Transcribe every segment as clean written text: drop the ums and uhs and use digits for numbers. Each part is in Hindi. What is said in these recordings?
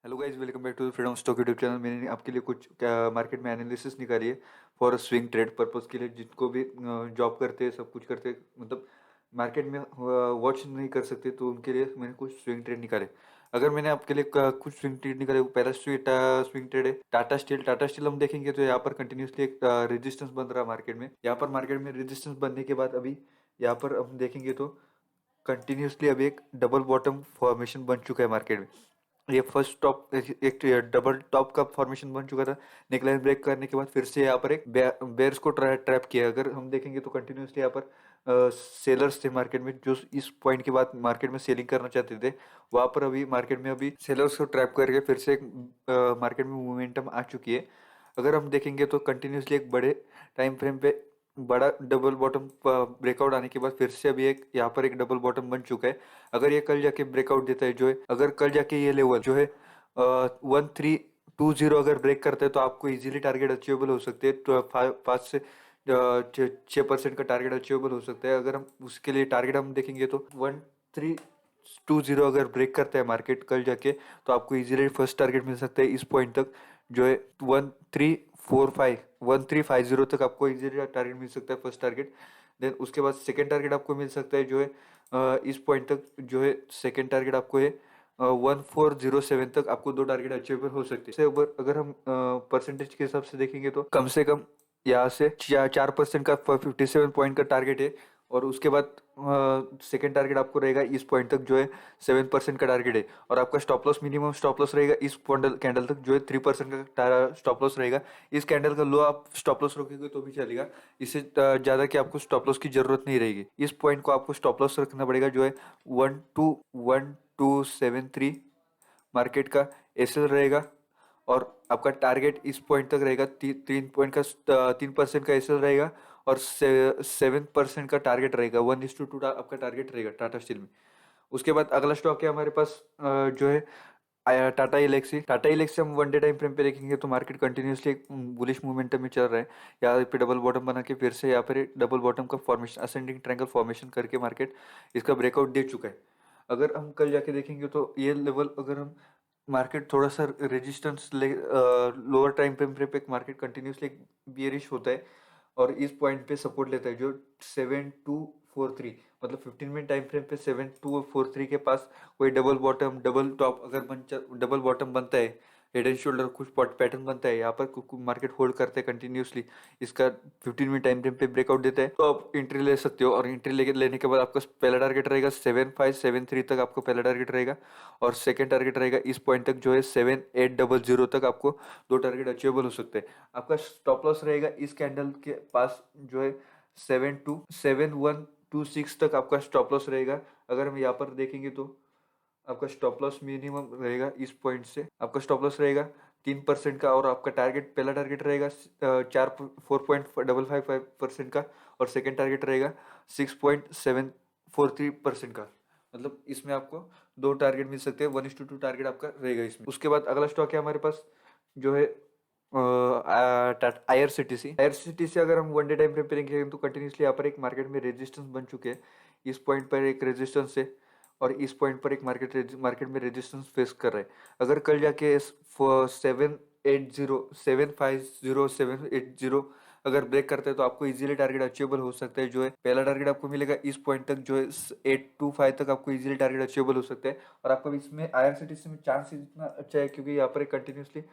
Hello guys, welcome back to the Freedom Stock YouTube channel. मैंने आपके लिए कुछ मार्केट में एनालिसिस निकाली है फॉर स्विंग ट्रेड पर्पस के लिए। जिनको भी जॉब करते हैं, सब कुछ करते हैं, मतलब मार्केट में वॉच नहीं कर सकते, तो उनके लिए मैंने कुछ स्विंग ट्रेड निकाले। अगर मैंने आपके लिए कुछ स्विंग ट्रेड निकाले, वो पहला स्विंग ट्रेड है टाटा स्टील। टाटा स्टील हम देखेंगे तो यहाँ पर कंटिन्यूसली एक रेजिस्टेंस बन रहा है मार्केट में। यहाँ पर मार्केट में रेजिस्टेंस बनने के बाद अभी यहाँ पर हम देखेंगे तो कंटिन्यूसली अभी एक डबल बॉटम फॉर्मेशन बन चुका है मार्केट में। ये फर्स्ट टॉप एक डबल टॉप का फॉर्मेशन बन चुका था। नेकलाइन ब्रेक करने के बाद फिर से यहाँ पर एक बेयर्स को ट्रैप किया। अगर हम देखेंगे तो कंटिन्यूसली यहाँ पर सेलर्स थे मार्केट में, जो इस पॉइंट के बाद मार्केट में सेलिंग करना चाहते थे। वहां पर अभी मार्केट में अभी सेलर्स को ट्रैप करके फिर से एक मार्केट में मोमेंटम आ चुकी है। अगर हम देखेंगे तो कंटिन्यूसली एक बड़े टाइम फ्रेम पे बड़ा डबल बॉटम ब्रेकआउट आने के बाद फिर से अभी एक यहाँ पर एक डबल बॉटम बन चुका है। अगर ये कल जाके ब्रेकआउट देता है, जो है अगर कल जाके ये लेवल जो है 1320 अगर ब्रेक करता है, तो आपको इजीली टारगेट अचीवेबल हो सकते हैं। तो 5 से 6% का टारगेट अचीवेबल हो सकता है। अगर हम उसके लिए टारगेट हम देखेंगे तो 1320 अगर ब्रेक करता है मार्केट कल जाके, तो आपको इजीली फर्स्ट टारगेट मिल सकता है इस पॉइंट तक, जो है 1350 तक आपको इजीली टारगेट मिल सकता है फर्स्ट टारगेट। देन उसके बाद सेकेंड टारगेट आपको मिल सकता है, जो है इस पॉइंट तक, जो है सेकेंड टारगेट आपको है 1407 तक। आपको दो टारगेट अचीवेबल हो सकते हैं। अगर हम परसेंटेज के हिसाब से देखेंगे तो कम से कम यहाँ से 4% का 57 पॉइंट का टारगेट है। और उसके बाद सेकेंड टारगेट आपको रहेगा इस पॉइंट तक, जो है 7% का टारगेट है। और आपका stop loss, minimum stop loss रहेगा इस कैंडल तक, जो है 3% का स्टॉप लॉस रहेगा। इस कैंडल का लो आप स्टॉप लॉस रखोगे तो भी चलेगा। इससे ज्यादा कि आपको स्टॉप लॉस की जरूरत नहीं रहेगी। इस पॉइंट को आपको स्टॉप लॉस रखना पड़ेगा, जो है 1273 मार्केट का एसएल रहेगा। और आपका टारगेट इस पॉइंट तक रहेगा। 3% का एसएल रहेगा। और 7% का टारगेट रहेगा। 1:2 आपका टारगेट रहेगा टाटा स्टील में। उसके बाद अगला स्टॉक है हमारे पास, जो है टाटा इलेक्सी। टाटा इलेक्सी हम वन डे टाइम फ्रेम पे देखेंगे तो मार्केट कंटिन्यूसली एक बुलिश मूवमेंटम में चल रहा है। यहाँ पे डबल बॉटम बना के फिर से यहाँ पर डबल बॉटम का फॉर्मेशन, असेंडिंग ट्रायंगल फॉर्मेशन करके मार्केट इसका ब्रेकआउट दे चुका है। अगर हम कल जाके देखेंगे तो ये लेवल, अगर हम मार्केट थोड़ा सा रेजिस्टेंस ले, लोअर टाइम फ्रेम पे मार्केट कंटिन्यूसली बियरिश होता है और इस पॉइंट पे सपोर्ट लेता है, जो 7243, मतलब 15 मिनट टाइम फ्रेम पे 7243 के पास कोई डबल बॉटम, डबल टॉप अगर डबल बॉटम बनता है, हेड एंड शोल्डर कुछ पैटर्न बनता है, यहाँ पर मार्केट होल्ड करते हैं कंटिन्यूसली, इसका 15 मिनट टाइम फ्रेम पे ब्रेकआउट देता है, तो आप एंट्री ले सकते हो। और एंट्री लेने के बाद आपका पहला टारगेट रहेगा 7573 तक, आपको पहला टारगेट रहेगा। और सेकेंड टारगेट रहेगा इस पॉइंट तक, जो है 7800 तक आपको दो टारगेट अचीवेबल हो सकते हैं। आपका स्टॉप लॉस रहेगा इस कैंडल के पास, जो है 7126 तक आपका स्टॉप लॉस रहेगा। अगर हम यहाँ पर देखेंगे तो आपका स्टॉप लॉस मिनिमम रहेगा इस पॉइंट से, आपका स्टॉप लॉस रहेगा 3% का। और आपका टारगेट, पहला टारगेट रहेगा 4.555% का। और सेकेंड टारगेट रहेगा 6.743% का। मतलब इसमें आपको दो टारगेट मिल सकते हैं। 1:2 टारगेट आपका रहेगा इसमें। उसके बाद अगला स्टॉक है हमारे पास, जो है आईआरसीटीसी अगर हम वन डे टाइम फ्रेम पे देखेंगे तो कंटिन्यूसली यहाँ पर एक मार्केट में रेजिस्टेंस बन चुके हैं। इस पॉइंट पर एक रेजिस्टेंस है और इस पॉइंट पर एक मार्केट में रेजिस्टेंस फेस कर रहा है। अगर कल जाके 780 अगर ब्रेक करते हैं तो आपको इजीली टारगेट अचीवेबल हो सकता है। जो है पहला टारगेट आपको मिलेगा इस पॉइंट तक, जो है 825 तक आपको इजीली टारगेट अचीवेबल हो सकता है। और आपको इसमें आईआरसीटीसी में चांस इतना अच्छा है क्योंकि यहाँ पर कंटिन्यूसली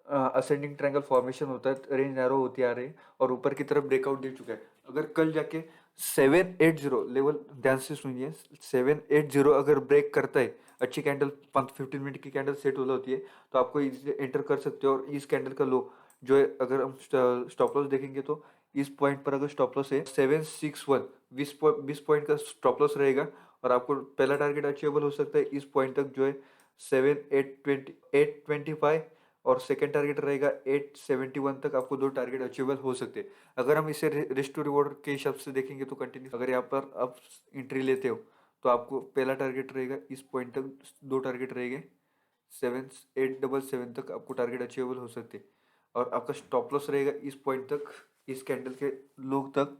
असेंडिंग ट्रायंगल फॉर्मेशन होता है, रेंज नैरो होती आ रही है और ऊपर की तरफ ब्रेकआउट दे चुका है। अगर कल जाके 780 लेवल, ध्यान से सुनिए, 780 अगर ब्रेक करता है, अच्छी कैंडल 15 मिनट की कैंडल सेट हो होती है, तो आपको इजीली एंटर कर सकते हो। और इस कैंडल का लो, जो है अगर हम स्टॉप लॉस देखेंगे तो इस पॉइंट पर अगर स्टॉप लॉस है 761, 20 पॉइंट का स्टॉप लॉस रहेगा। और आपको पहला टारगेट अचीवेबल हो सकता है इस पॉइंट तक, जो है 825। और सेकेंड टारगेट रहेगा 871 तक, आपको दो टारगेट अचीवेबल हो सकते हैं। अगर हम इसे रिस्क टू रिवॉर्ड के हिसाब से देखेंगे तो कंटिन्यू, अगर यहाँ पर आप एंट्री लेते हो तो आपको पहला टारगेट रहेगा इस पॉइंट तक, दो टारगेट रहेंगे 7877 तक, आपको टारगेट अचीवेबल हो सकते हैं। और आपका स्टॉप लॉस रहेगा इस पॉइंट तक, इस कैंडल के लो तक,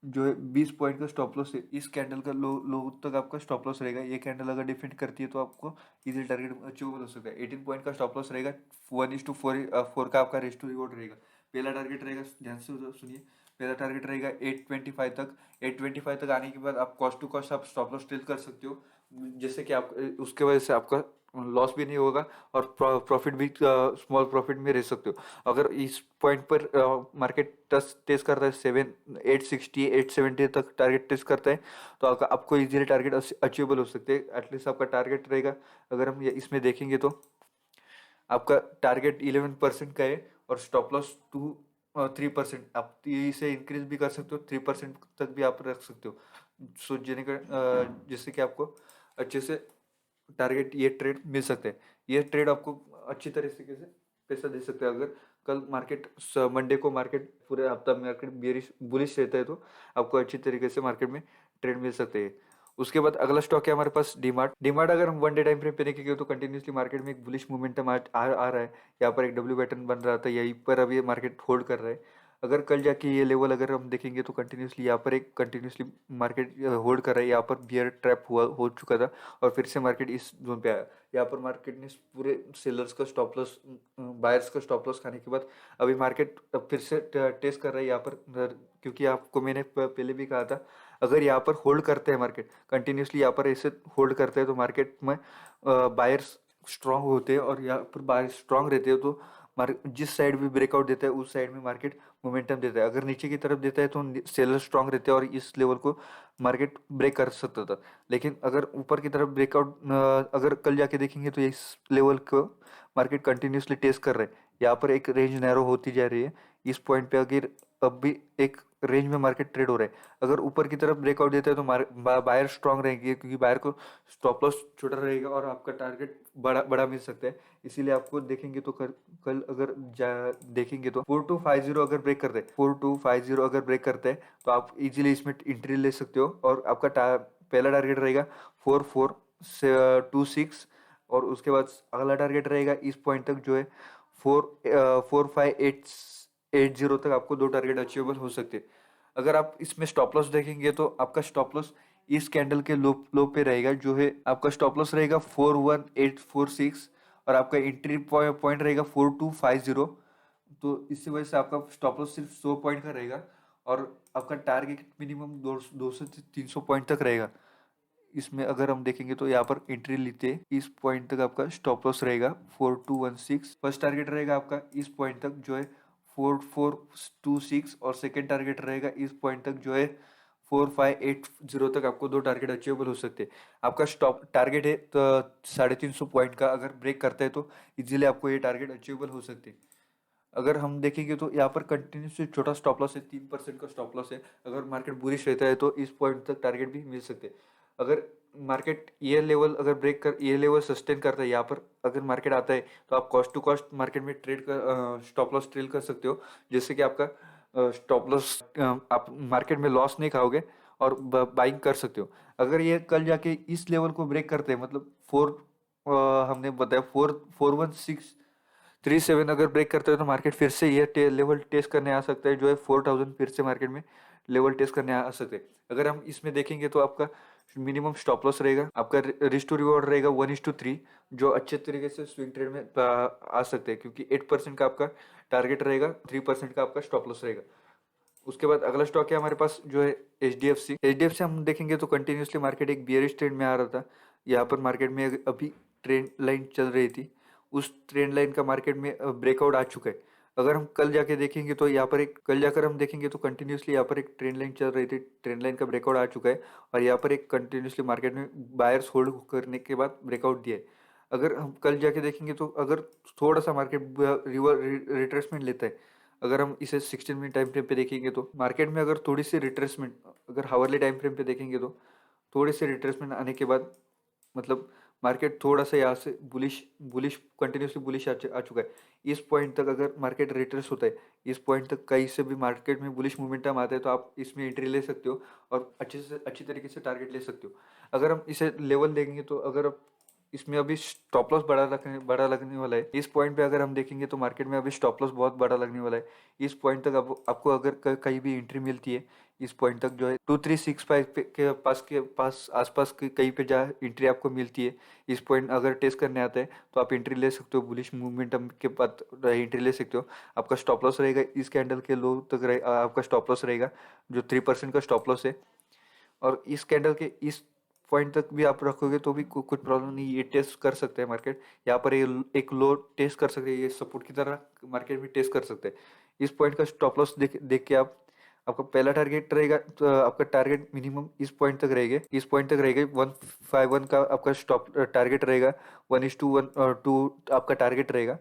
जो है 20 पॉइंट का स्टॉप लॉस है, इस कैंडल का लो लो तक आपका स्टॉप लॉस रहेगा। ये कैंडल अगर डिफेंड करती है तो आपको इजीली टारगेट अचीवेबल हो सकता है। 18 पॉइंट का स्टॉप लॉस रहेगा, 1:4 का आपका रिस्क टू रिवॉर्ड रहेगा। पहला टारगेट रहेगा, ध्यान से सुनिए, पहला टारगेट रहेगा 825 तक। 825 तक आने के बाद आप कॉस्ट टू कॉस्ट आप स्टॉप लॉस ट्रेल कर सकते हो, जैसे कि आप उसके वजह से आपका लॉस भी नहीं होगा और प्रॉफिट भी स्मॉल प्रॉफिट में रह सकते हो। अगर इस पॉइंट पर मार्केट टेस्ट करता है 860 870 तक टारगेट टेस्ट करता है, तो आपको इजीली टारगेट अचीवेबल हो सकते हैं। एटलीस्ट आपका टारगेट रहेगा, अगर हम इसमें देखेंगे तो आपका टारगेट 11% का है और स्टॉप लॉस 3%। आप 3 से इंक्रीज भी कर सकते हो, 3% तक भी आप रख सकते हो। सो जिससे कि आपको अच्छे से टारगेट ये ट्रेड मिल सकते हैं। ये ट्रेड आपको अच्छी तरीके से पैसा दे सकते हैं। अगर कल मार्केट मंडे को मार्केट पूरे हफ्ता मार्केट बेरिश बुलिश रहता है तो आपको अच्छी तरीके से मार्केट में ट्रेड मिल सकते हैं। उसके बाद अगला स्टॉक है हमारे पास डीमार्ट। डीमार्ट अगर हम वन डे टाइम फ्रेम पे देखेंगे तो कंटिन्यूसली मार्केट में एक बुलिश मोमेंटम आ रहा है। यहाँ पर एक डब्ल्यू पैटर्न बन रहा था, यहीं पर अभी मार्केट होल्ड कर रहा है। अगर कल जाके ये लेवल अगर हम देखेंगे तो कंटिन्यूसली यहाँ पर एक कंटिन्यूसली मार्केट होल्ड कर रहा है। यहाँ पर बियर ट्रैप हो चुका था और फिर से मार्केट इस जोन पे आया। यहाँ पर मार्केट ने पूरे सेलर्स का स्टॉप लॉस, बायर्स का स्टॉप लॉस खाने के बाद अभी मार्केट फिर से टेस्ट कर रहा है यहाँ पर। क्योंकि आपको मैंने पहले भी कहा था, अगर यहाँ पर होल्ड करते हैं मार्केट कंटिन्यूसली, यहाँ पर ऐसे होल्ड करते हैं तो मार्केट में बायर्स स्ट्रांग होते हैं और यहाँ पर बायर्स स्ट्रांग रहते हैं तो जिस साइड भी ब्रेकआउट देता है उस साइड में मार्केट मोमेंटम देता है। अगर नीचे की तरफ देता है तो सेलर स्ट्रांग रहते हैं और इस लेवल को मार्केट ब्रेक कर सकता था। लेकिन अगर ऊपर की तरफ ब्रेकआउट अगर कल जाके देखेंगे तो इस लेवल को मार्केट कंटिन्यूसली टेस्ट कर रहे हैं। यहाँ पर एक रेंज नैरो होती जा रही है। इस पॉइंट पे अगर अब भी एक रेंज में मार्केट ट्रेड हो रहा है। अगर ऊपर की तरफ ब्रेकआउट देता है तो बायर स्ट्रांग रहेंगे, क्योंकि बायर को स्टॉप लॉस छोटा रहेगा और आपका टारगेट बड़ा बड़ा मिल सकता है। इसीलिए आपको देखेंगे तो कल अगर देखेंगे तो 4250 अगर ब्रेक करते हैं, 4250 अगर ब्रेक करते हैं तो आप इजीली इसमें एंट्री ले सकते हो और आपका पहला टारगेट रहेगा 4426 और उसके बाद अगला टारगेट रहेगा इस पॉइंट तक जो है 4580 तक आपको दो टारगेट अचीवेबल हो सकते हैं। अगर आप इसमें स्टॉप लॉस देखेंगे तो आपका स्टॉप लॉस इस कैंडल के लो पे रहेगा, जो है आपका स्टॉप लॉस रहेगा 41846 और आपका एंट्री पॉइंट रहेगा 4250। तो इसी वजह से आपका स्टॉप लॉस सिर्फ 100 पॉइंट का रहेगा और आपका टारगेट मिनिमम 200 से 300 पॉइंट तक रहेगा। इसमें अगर हम देखेंगे तो यहाँ पर एंट्री लेते हैं, इस पॉइंट तक आपका स्टॉप लॉस रहेगा 4216। फर्स्ट टारगेट रहेगा आपका इस पॉइंट तक जो है 4426 और सेकेंड टारगेट रहेगा इस पॉइंट तक जो है 4580 तक। आपको दो टारगेट अचीवेबल हो सकते हैं। आपका स्टॉप टारगेट है तो 350 पॉइंट का, अगर ब्रेक करता है तो इजीली आपको ये टारगेट अचीवेबल हो सकते हैं। अगर हम देखेंगे तो यहाँ पर कंटिन्यूसली छोटा स्टॉप लॉस है, 3% का स्टॉप लॉस है। अगर मार्केट बुलिश रहता है तो इस पॉइंट तक टारगेट भी मिल सकते हैं। अगर मार्केट ये लेवल अगर ब्रेक कर ये लेवल सस्टेन करता है, यहाँ पर अगर मार्केट आता है तो आप कॉस्ट टू कॉस्ट मार्केट में ट्रेड कर स्टॉप लॉस ट्रेल कर सकते हो, जिससे कि आपका स्टॉप लॉस आप मार्केट में लॉस नहीं खाओगे और बाइंग कर सकते हो। अगर ये कल जाके इस लेवल को ब्रेक करते हैं, मतलब हमने बताया 41637 अगर ब्रेक करते हैं तो मार्केट फिर से ये लेवल टेस्ट करने आ सकता है, जो है 4000 फिर से मार्केट में लेवल टेस्ट करने आ सकते हैं। अगर हम इसमें देखेंगे तो आपका मिनिमम स्टॉप लॉस रहेगा, आपका रिस्क टू रिवॉर्ड रहेगा 1:3, जो अच्छे तरीके से स्विंग ट्रेड में आ सकते हैं, क्योंकि 8% का आपका टारगेट रहेगा, 3% का आपका स्टॉप लॉस रहेगा। उसके बाद अगला स्टॉक है हमारे पास जो है एच डी एफ सी हम देखेंगे तो कंटिन्यूसली मार्केट एक बियरिश ट्रेंड में आ रहा था। यहाँ पर मार्केट में अभी ट्रेंड लाइन चल रही थी, उस ट्रेंड लाइन का मार्केट में ब्रेकआउट आ चुका है। अगर हम कल जाके देखेंगे तो यहाँ पर एक कल जाकर हम देखेंगे तो कंटिन्यूसली यहाँ पर एक ट्रेंड लाइन चल रही थी, ट्रेंड लाइन का ब्रेकआउट आ चुका है और यहाँ पर एक कंटिन्यूसली मार्केट में बायर्स होल्ड करने के बाद ब्रेकआउट दिया है। अगर हम कल जाके देखेंगे तो अगर थोड़ा सा मार्केट रिट्रेसमेंट लेता है, अगर हम इसे 16 मिनट टाइम फ्रेम पे देखेंगे तो मार्केट में अगर थोड़ी सी रिट्रेसमेंट, अगर हावरली टाइम फ्रेम पे देखेंगे तो थोड़ी सी रिट्रेसमेंट आने के बाद मतलब मार्केट थोड़ा सा यहाँ से बुलिश बुलिश कंटिन्यूसली बुलिश आ चुका है। इस पॉइंट तक अगर मार्केट रिट्रेस होता है, इस पॉइंट तक कहीं से भी मार्केट में बुलिश मोमेंटम आता है तो आप इसमें एंट्री ले सकते हो और अच्छी तरीके से टारगेट ले सकते हो। अगर हम इसे लेवल देखेंगे तो अगर आप इसमें अभी स्टॉप लॉस बड़ा लगने वाला है। इस पॉइंट पे अगर हम देखेंगे तो मार्केट में अभी स्टॉप लॉस बहुत बड़ा लगने वाला है। इस पॉइंट तक आपको अगर कहीं भी एंट्री मिलती है, इस पॉइंट तक जो है 2365 के पास आसपास कहीं पे जहाँ एंट्री आपको मिलती है, इस पॉइंट अगर टेस्ट करने आता है तो आप एंट्री ले सकते हो। बुलिश मोमेंटम के बाद एंट्री ले सकते हो। आपका स्टॉप लॉस रहेगा इस कैंडल के लो तक आपका स्टॉप लॉस रहेगा जो 3% का स्टॉप लॉस है। और इस कैंडल के इस पॉइंट तक भी आप रखोगे तो भी कुछ प्रॉब्लम नहीं, ये टेस्ट कर सकते हैं मार्केट। यहाँ पर ये एक लो टेस्ट कर सकते हैं, ये सपोर्ट की तरह मार्केट में टेस्ट कर सकते हैं। इस पॉइंट का स्टॉप लॉस देख के आप, आपका पहला टारगेट रहेगा तो आपका टारगेट मिनिमम इस पॉइंट तक रहेगा, इस पॉइंट तक रहेगा। 151 का आपका स्टॉप टारगेट रहेगा। 1:1 आपका टारगेट रहेगा।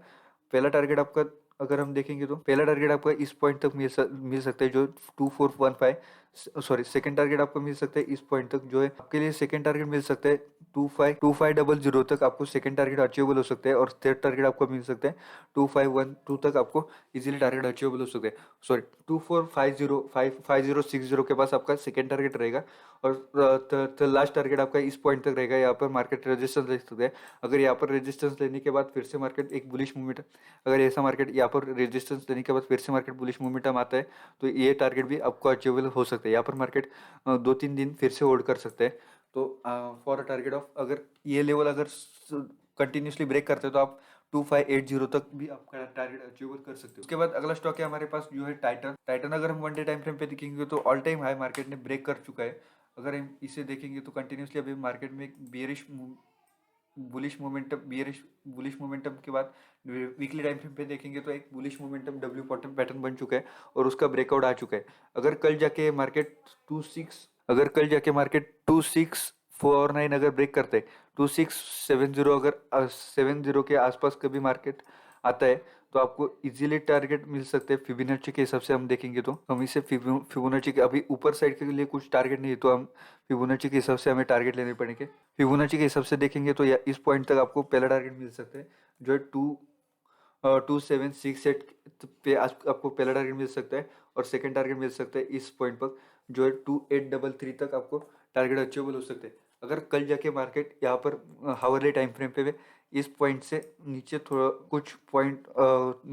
पहला टारगेट आपका अगर हम देखेंगे तो पहला टारगेट आपका इस पॉइंट तक मिल सकता है जो 2415। सॉरी, सेकंड टारगेट आपको मिल सकता है इस पॉइंट तक जो है आपके लिए सेकंड टारगेट मिल सकता है 2500 तक आपको सेकंड टारगेट अचीवेबल हो सकता है। और थर्ड टारगेट आपको मिल सकता है 2512 तक आपको इजीली टारगेट अचीवेबल हो सकता है। सॉरी, 2450 के पास आपका सेकंड टारगेट रहेगा। और लास्ट टारगेट आपका इस पॉइंट तक रहेगा। यहाँ पर मार्केट रेजिस्टेंस ले सकते हैं। अगर यहाँ पर रेजिस्टेंस लेने के बाद फिर से मार्केट एक बुलिश मूवमेंट, अगर ऐसा मार्केट यहाँ पर रेजिस्टेंस लेने के बाद फिर से मार्केट बुलिश मूवमेंटम आता है तो ये टारगेट भी आपको अचीवेबल हो सकता है। यहाँ पर मार्केट 2-3 दिन फिर से होल्ड कर सकते हैं। तो फॉर अ टारगेट ऑफ, अगर ये लेवल अगर कंटिन्यूसली ब्रेक करते हैं तो आप 2580 तक भी आपका टारगेट अचीवेबल कर सकते हो। उसके बाद अगला स्टॉक है हमारे पास जो है टाइटन। टाइटन अगर हम 1 डे टाइम फ्रेम पे देखेंगे तो ऑल टाइम हाई मार्केट ने ब्रेक कर चुका है। अगर हम इसे देखेंगे तो कंटिन्यूसली अभी मार्केट में एक बुलिश मोमेंटम के बाद वीकली टाइम फ्रेम पे देखेंगे तो एक bullish momentum W bottom pattern बन चुका है और उसका ब्रेकआउट आ चुका है। अगर कल जाके मार्केट 2649 अगर ब्रेक करते हैं, 2670 अगर 70 के आसपास कभी मार्केट आता है तो आपको इजीली टारगेट मिल सकते हैं। फिबोनाची के हिसाब से हम देखेंगे तो हम इसे फिबोनाची के अभी ऊपर साइड के लिए कुछ टारगेट नहीं है तो हम फिबोनाची के हिसाब से हमें टारगेट लेने पड़ेंगे। फिबोनाची के हिसाब से देखेंगे तो या इस पॉइंट तक आपको पहला टारगेट मिल सकता है जो है 2768 पे आपको पहला टारगेट मिल सकता है। और सेकंड टारगेट मिल सकता है इस पॉइंट पर जो है 2833 तक आपको टारगेट अचीवेबल हो सकते हैं। अगर कल जाके मार्केट यहाँ पर हावरली टाइम फ्रेम पे इस पॉइंट से नीचे थोड़ा कुछ पॉइंट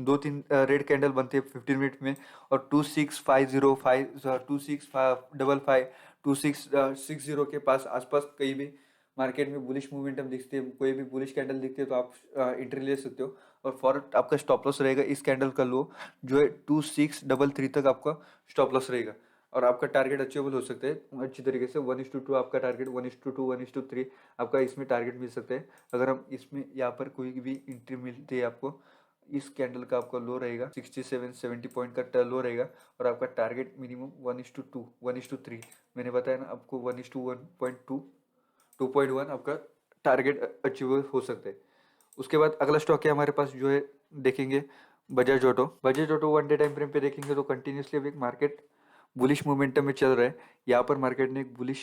2-3 रेड कैंडल बनते हैं 15 मिनट में और 26505 2655 2660 के पास आसपास कहीं भी मार्केट में बुलिश मोमेंटम दिखती है, कोई भी बुलिश कैंडल दिखती है तो आप एंट्री ले सकते हो। और फॉर आपका स्टॉप लॉस रहेगा इस कैंडल का लो जो है 2633 तक आपका स्टॉप लॉस रहेगा। और आपका टारगेट अचीवेबल हो सकता है अच्छी तरीके से। 1:2 आपका टारगेट, 1:2 1:3 आपका इसमें टारगेट मिल सकता है। अगर हम इसमें यहाँ पर कोई भी एंट्री मिलती है आपको, इस कैंडल का आपका लो रहेगा 67-70 पॉइंट का लो रहेगा। और आपका टारगेट मिनिमम 1:2 1:3, मैंने बताया ना आपको 1:1.2 2.1 आपका टारगेट अचीव हो सकता है। उसके बाद अगला स्टॉक है हमारे पास जो है देखेंगे Bajaj auto. Bajaj auto 1 day time frame पे देखेंगे तो कंटिन्यूसली अभी मार्केट बुलिश मोमेंटम में चल रहा है। यहाँ पर मार्केट ने एक बुलिश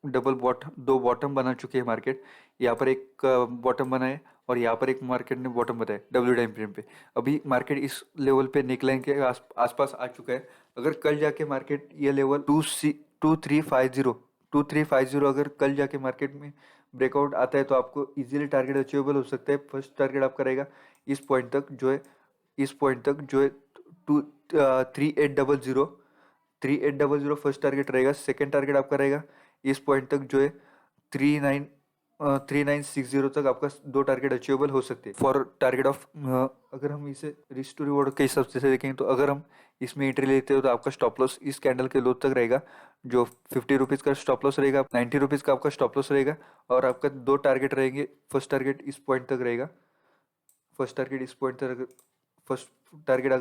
दो बॉटम बना चुके हैं मार्केट। यहाँ पर एक बॉटम बना है और यहाँ पर एक मार्केट ने बॉटम बनाया डब्ल्यू टाइम फ्रेम पे। अभी मार्केट इस लेवल पे नेकलाइन के आसपास आ चुका है। अगर कल जाके मार्केट ये लेवल 2350 अगर कल जाके मार्केट में ब्रेकआउट आता है तो आपको इजीली टारगेट अचीवेबल हो सकता है। फर्स्ट टारगेट आपका रहेगा इस पॉइंट तक जो है, इस पॉइंट तक जो है 3800 फर्स्ट टारगेट रहेगा। सेकंड टारगेट आपका रहेगा इस पॉइंट तक जो है 3960 तक आपका दो टारगेट अचीवेबल हो सकते हैं। फॉर टारगेट ऑफ, अगर हम इसे रिस्क टू रिवॉर्ड के हिसाब से देखेंगे तो अगर हम इसमें एंट्री लेते हो तो आपका स्टॉप लॉस इस कैंडल के लो तक रहेगा जो 50 रुपीज़ का स्टॉप लॉस रहेगा, 90 रुपीज़ का आपका स्टॉप लॉस रहेगा। और आपका दो टारगेट रहेंगे। फर्स्ट टारगेट इस पॉइंट तक रहेगा, फर्स्ट टारगेट इस पॉइंट तक, फर्स्ट टारगेट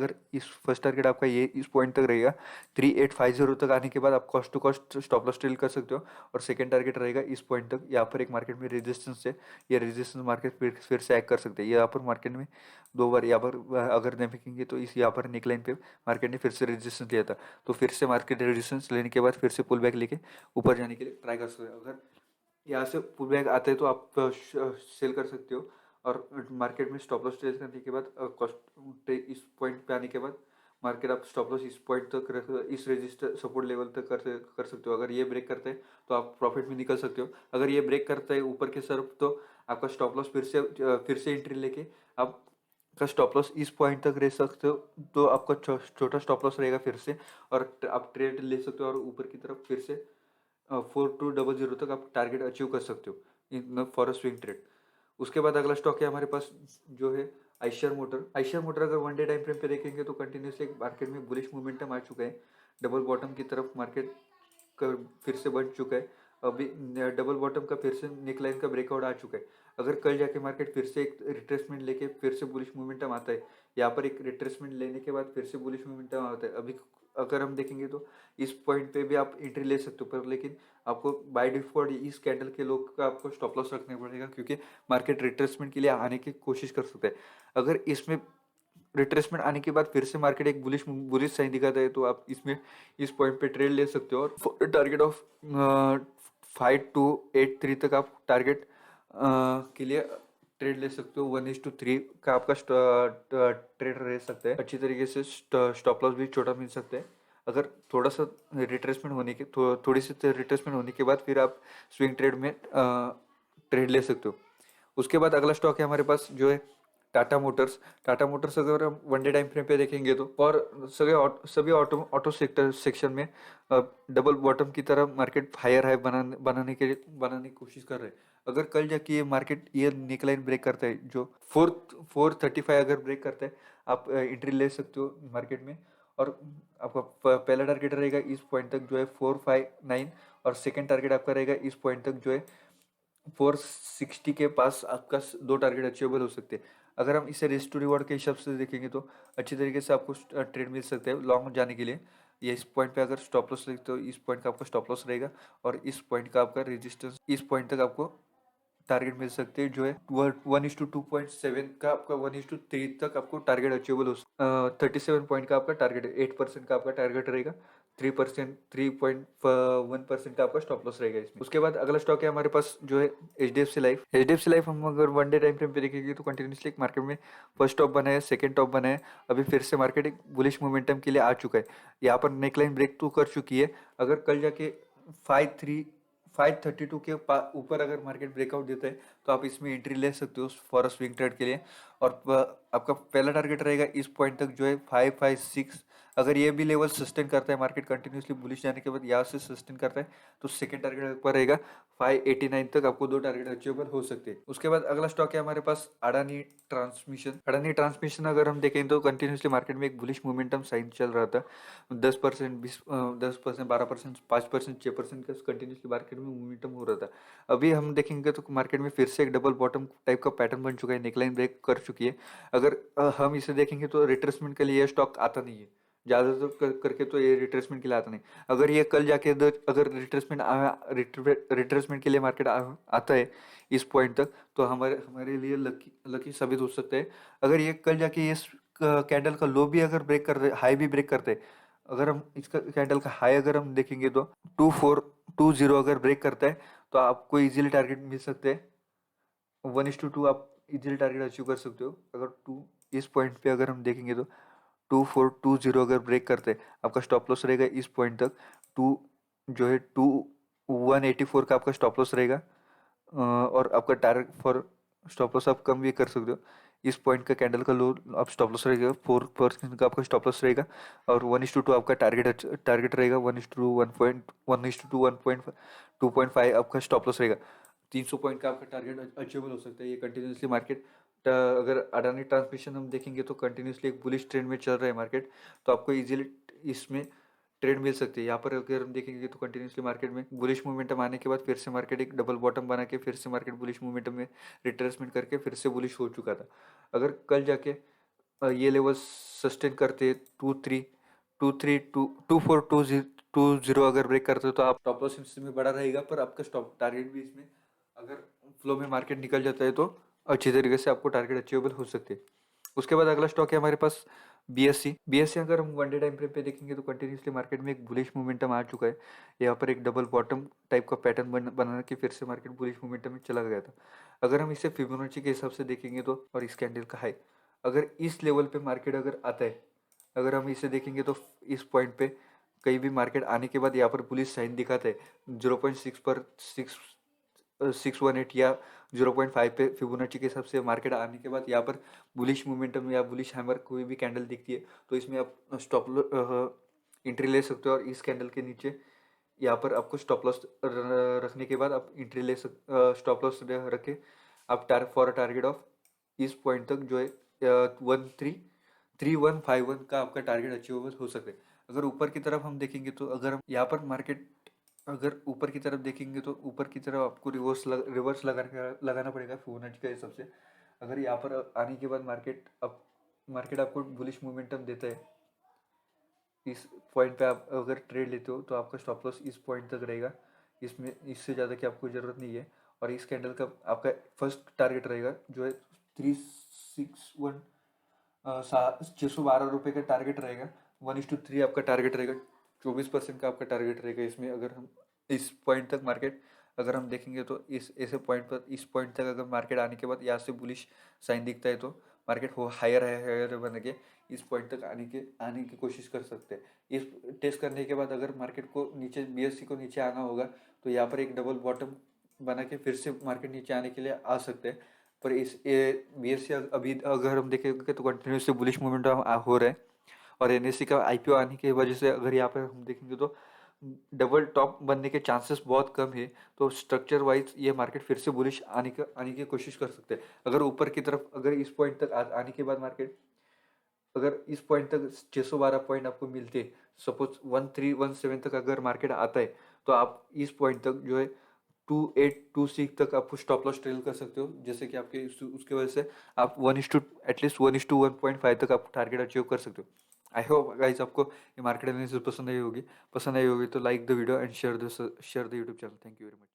आपका ये इस पॉइंट तक रहेगा। 3850 तक आने के बाद आप cost to cost stop loss trail कर सकते हो। और सेकंड टारगेट रहेगा इस पॉइंट तक। यहाँ पर एक मार्केट में रेजिस्टेंस है, ये रेजिस्टेंस मार्केट फिर से एक्ट कर सकते हैं। यहाँ पर मार्केट में दो बार यहाँ पर अगर देखेंगे तो इस यहाँ पर नेकलाइन पे मार्केट ने फिर से रेजिस्टेंस लिया था तो फिर से मार्केट रेजिस्टेंस लेने के बाद फिर से पुल बैक लेके ऊपर जाने के लिए ट्राई कर सकते हो। अगर यहाँ से पुल बैक आते हैं तो आप सेल कर सकते हो। और मार्केट में स्टॉप लॉस ट्रेल करने के बाद कॉस्ट इस पॉइंट पे आने के बाद मार्केट आप स्टॉप लॉस इस पॉइंट तक इस रजिस्टर सपोर्ट लेवल तक कर सकते हो। अगर ये ब्रेक करते हैं तो आप प्रॉफिट में निकल सकते हो। अगर ये ब्रेक करता है ऊपर के तरफ तो आपका स्टॉप लॉस फिर से एंट्री लेके आप का स्टॉप लॉस इस पॉइंट तक रह सकते हो, तो आपका छोटा स्टॉप लॉस रहेगा फिर से, और आप ट्रेड ले सकते हो और ऊपर की तरफ फिर से 4200 तक आप टारगेट अचीव कर सकते हो in for a swing trade. उसके बाद अगला स्टॉक है हमारे पास जो है आइशर मोटर। आइशर मोटर अगर वन डे टाइम फ्रेम पे देखेंगे तो कंटिन्यूसली मार्केट में बुलिश मोमेंटम आ चुका है, डबल बॉटम की तरफ मार्केट फिर से बढ़ चुका है। अभी डबल बॉटम का फिर से नेकलाइन का ब्रेकआउट आ चुका है। अगर कल जाके मार्केट फिर से एक रिट्रेसमेंट लेके फिर से बुलिश मोमेंटम आता है, यहाँ पर एक रिट्रेसमेंट लेने के बाद फिर से बुलिश मोमेंटम आता है, अभी अगर हम देखेंगे तो इस पॉइंट पे भी आप एंट्री ले सकते हो, पर लेकिन आपको बाय डिफॉल्ट इस कैंडल के लोग का आपको स्टॉप लॉस रखना पड़ेगा, क्योंकि मार्केट रिट्रेसमेंट के लिए आने की कोशिश कर सकता है। अगर इसमें रिट्रेसमेंट आने के बाद फिर से मार्केट एक बुलिश बुलिश साइन दिखाता है, तो आप इसमें इस पॉइंट पे ट्रेड ले सकते हो, और टारगेट ऑफ 5283 तक आप टारगेट के लिए ट्रेड ले सकते हो। 1:3 का आपका ट्रेड रह सकता है। अच्छी तरीके से स्टॉप लॉस भी छोटा मिल सकता है। अगर थोड़ा सा रिट्रेसमेंट होने के थोड़ी सी रिट्रेसमेंट होने के बाद फिर आप स्विंग ट्रेड में ट्रेड ले सकते हो। उसके बाद अगला स्टॉक है हमारे पास जो है टाटा मोटर्स। टाटा मोटर्स अगर हम वन डे टाइम फ्रेम पे देखेंगे तो, और सभी ऑटो ऑटो सेक्टर सेक्शन में डबल बॉटम की तरह मार्केट हायर हाई बनाने की कोशिश कर रहे हैं। अगर कल जाके ये मार्केट ये नेकलाइन ब्रेक करता है, जो 435 अगर ब्रेक करता है, आप एंट्री ले सकते हो मार्केट में। और आपका पहला टारगेट रहेगा इस पॉइंट तक जो है 459, और सेकंड टारगेट आपका रहेगा इस पॉइंट तक जो है 460 के पास आपका दो टारगेट अचीवेबल हो सकते हैं। अगर हम इसे रिस्क टू रिवॉर्ड के हिसाब से देखेंगे तो अच्छी तरीके से आपको ट्रेड मिल सकता है लॉन्ग जाने के लिए। ये इस पॉइंट पे अगर स्टॉप लॉस लेते हो, इस पॉइंट का आपका स्टॉप लॉस रहेगा, और इस पॉइंट का आपका रेजिस्टेंस, इस पॉइंट तक आपको टारगेट मिल सकते हैं, जो है 1:2.7 का आपका 1:3 तक आपको टारगेट अचीवेबल हो 37 पॉइंट का आपका टारगेट है। 8% का आपका टारगेट रहेगा, 3.1% का आपका स्टॉप लॉस रहेगा इसमें। उसके बाद अगला स्टॉक है हमारे पास जो है HDFC लाइफ। HDFC लाइफ हम अगर वन डे टाइम फ्रेम पे देखेंगे तो कंटिन्यूसली मार्केट में फर्स्ट टॉप बना है, सेकंड टॉप बना है, अभी फिर से मार्केट एक बुलिश मोमेंटम के लिए आ चुका है। यहाँ पर नेकलाइन ब्रेक तो कर चुकी है। अगर कल जाके 532 के ऊपर अगर मार्केट ब्रेकआउट देता है, तो आप इसमें एंट्री ले सकते हो फॉर स्विंग ट्रेड के लिए। और आपका पहला टारगेट रहेगा इस पॉइंट तक जो है 556। अगर ये भी लेवल सस्टेन करता है, मार्केट कंटिन्यूसली बुलिश जाने के बाद यहाँ से सस्टेन करता है, तो सेकंड टारगेट पर रहेगा 589 तक आपको दो टारगेट अचीवेबल हो सकते हैं। उसके बाद अगला स्टॉक है हमारे पास अडानी ट्रांसमिशन। अडानी ट्रांसमिशन अगर हम देखें तो कंटिन्यूसली मार्केट में एक बुलिश मोमेंटम साइन चल रहा था। 10%, 10%, 12%, 5%, 6% का कंटिन्यूसली मार्केट में मोमेंटम हो रहा था। अभी हम देखेंगे तो मार्केट में फिर से एक डबल बॉटम टाइप का पैटर्न बन चुका है, नेकलाइन ब्रेक कर चुकी है। अगर हम इसे देखेंगे तो रिट्रेसमेंट के लिए ये स्टॉक आता नहीं है, ज़्यादातर करके तो ये रिट्रेसमेंट के लिए आता नहीं। अगर ये कल जाके अगर रिट्रेसमेंट के लिए मार्केट आता है इस पॉइंट तक, तो हमारे हमारे लिए लकी लकी साबित हो सकता है। अगर ये कल जाके ये कैंडल का लो भी अगर ब्रेक कर दे, हाई भी ब्रेक करते, अगर हम इसका कैंडल का हाई अगर हम देखेंगे तो 2420 अगर ब्रेक करता है, तो आपको इजीली टारगेट मिल सकते हैं 1:2 आप इजीली टारगेट अचीव कर सकते हो। अगर टू इस पॉइंट पे अगर हम देखेंगे तो 2420 अगर ब्रेक करते हैं, आपका स्टॉप लॉस रहेगा इस पॉइंट तक टू जो है 2184 का आपका स्टॉप लॉस रहेगा। और आपका टारगेट फॉर स्टॉप लॉस आप कम भी कर सकते हो। इस पॉइंट का कैंडल का लो आप स्टॉप लॉस रहेगा 4% का आपका स्टॉप लॉस रहेगा, और 1:2 आपका टारगेट रहेगा 1:2.5 आपका स्टॉप लॉस रहेगा। 300 पॉइंट का आपका टारगेट अचीवेबल हो सकता है। ये कंटिन्यूसली मार्केट अगर अडानी ट्रांसमिशन हम देखेंगे तो कंटिन्यूसली एक बुलिश ट्रेंड में चल रहा है मार्केट, तो आपको इजीली इसमें ट्रेड मिल सकती है। यहाँ पर अगर हम देखेंगे तो कंटिन्यूसली मार्केट में बुलिश मोमेंटम आने के बाद फिर से मार्केट एक डबल बॉटम बना के फिर से मार्केट बुलिश मोमेंटम में रिट्रेसमेंट करके फिर से बुलिश हो चुका था। अगर कल जाके ये लेवल सस्टेन करते 2420 अगर ब्रेक करते तो आप स्टॉप लॉस इसमें बड़ा रहेगा, पर आपका स्टॉप टारगेट भी इसमें अगर फ्लो में मार्केट निकल जाता है तो अच्छी तरीके से आपको टारगेट अचीवेबल हो सकते हैं। उसके बाद अगला स्टॉक है हमारे पास BSE। अगर हम वन डे टाइम फ्रेम पे देखेंगे तो कंटिन्यूसली मार्केट में एक बुलिश मोमेंटम आ चुका है। यहाँ पर एक डबल बॉटम टाइप का पैटर्न बना के फिर से मार्केट बुलिश मोमेंटम में चला गया था। अगर हम इसे फिबोनाची के हिसाब से देखेंगे तो, और इस कैंडल का हाई अगर इस लेवल पे मार्केट अगर आता है, अगर हम इसे देखेंगे तो इस पॉइंट पे कहीं भी मार्केट आने के बाद यहाँ पर बुलिश साइन दिखाता है 0.6 पर 6 618 या 0.5 पे फिबोनाची के हिसाब से मार्केट आने के बाद यहाँ पर बुलिश मोमेंटम या बुलिश हैमर कोई भी कैंडल दिखती है तो इसमें आप स्टॉप एंट्री ले सकते हो, और इस कैंडल के नीचे यहाँ पर आपको स्टॉप लॉस रखने के बाद आप एंट्री ले स्टॉप लॉस रख के आप फॉर अ टारगेट ऑफ इस पॉइंट तक जो है 3151 का आपका टारगेट अचीवेबल हो सकता है। अगर ऊपर की तरफ हम देखेंगे तो अगर हम यहाँ पर मार्केट अगर ऊपर की तरफ देखेंगे तो ऊपर की तरफ आपको रिवर्स लगाना पड़ेगा फिबोनाची के हिसाब से। अगर यहाँ पर आने के बाद मार्केट आपको बुलिश मोमेंटम देता है, इस पॉइंट पे आप अगर ट्रेड लेते हो तो आपका स्टॉप लॉस इस पॉइंट तक रहेगा, इसमें इससे ज़्यादा की आपको ज़रूरत नहीं है। और इस कैंडल का आपका फर्स्ट टारगेट रहेगा जो है 361 612 रुपये का टारगेट रहेगा। 1:3 आपका टारगेट रहेगा, 24% का आपका टारगेट रहेगा इसमें। अगर हम इस पॉइंट तक मार्केट अगर हम देखेंगे तो इस ऐसे पॉइंट पर इस पॉइंट तक अगर मार्केट आने के बाद यहाँ से बुलिश साइन दिखता है तो मार्केट हो हायर बन के इस पॉइंट तक आने की कोशिश कर सकते हैं। इस टेस्ट करने के बाद अगर मार्केट को नीचे बीएससी को नीचे आना होगा तो यहाँ पर एक डबल बॉटम बना के फिर से मार्केट नीचे आने के लिए आ सकते हैं। पर इस बीएससी अभी अगर हम देखेंगे तो कंटिन्यूसली बुलिश मूवमेंट हो रहा है, और एनएससी का आईपीओ आने की वजह से अगर यहाँ पर हम देखेंगे तो डबल टॉप बनने के चांसेस बहुत कम है। तो स्ट्रक्चर वाइज ये मार्केट फिर से बुलिश आने की कोशिश कर सकते हैं। अगर ऊपर की तरफ अगर इस पॉइंट तक आने के बाद मार्केट अगर इस पॉइंट तक 612 पॉइंट आपको मिलते, सपोज 1317 तक अगर मार्केट आता है तो आप इस पॉइंट तक जो है 2826 तक आपको स्टॉप लॉस ट्रेल कर सकते हो, जैसे कि आपके उसके वजह से आप एटलीस्ट 1:1.5 तक आप टारगेट अचीव कर सकते हो। आई होप गाइस आपको ये मार्केट एनालिसिस पसंद आई होगी तो like the video and share the YouTube channel. Thank you very much.